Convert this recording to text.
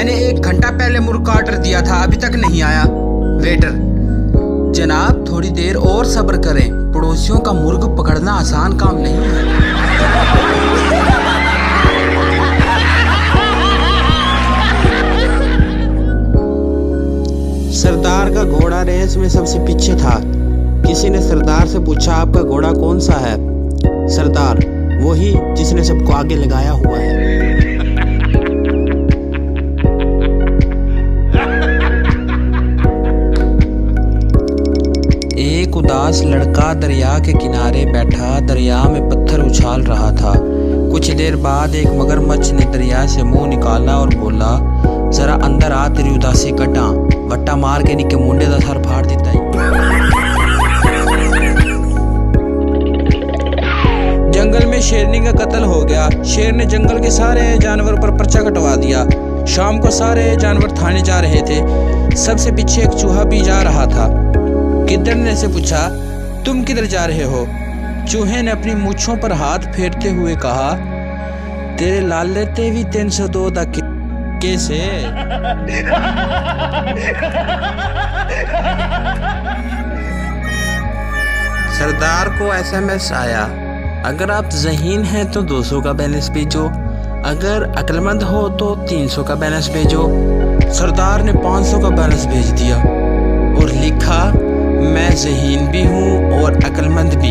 मैंने 1 घंटा पहले मुर्गा ऑर्डर दिया था, अभी तक नहीं आया। वेटर, जनाब थोड़ी देर और सब्र करें, पड़ोसियों का मुर्ग पकड़ना आसान काम नहीं है। सरदार का घोड़ा रेस में सबसे पीछे था। किसी ने सरदार से पूछा, आपका घोड़ा कौन सा है? सरदार, वही जिसने सबको आगे लगाया हुआ है। एक उदास लड़का दरिया के किनारे बैठा दरिया में पत्थर उछाल रहा था। कुछ देर बाद एक मगरमच्छ ने दरिया से मुंह निकाला और बोला, जरा अंदर आ, तेरी उदासी कटा, वट्टा मार के निके मुंडे दा सर फाड़ दिता है। जंगल में शेरनी का कत्ल हो गया। शेर ने जंगल के सारे जानवर पर पर्चा कटवा दिया। शाम को सारे जानवर थाने जा रहे थे। सबसे पीछे एक चूहा भी जा रहा था। गिद्दड़ ने से पूछा, तुम किधर जा रहे हो? चूहे ने अपनी मूंछों पर हाथ फेरते हुए कहा, तेरे लाले ते भी 302 दा कैसे? सरदार को एसएमएस आया, अगर आप ज़हीन हैं तो 200 का बैलेंस भेजो, अगर अक्लमंद हो तो 300 का बैलेंस भेजो। सरदार ने 500 का बैलेंस भेज दिया और लिखा, मैं ज़हीन भी हूँ और अक्लमंद भी।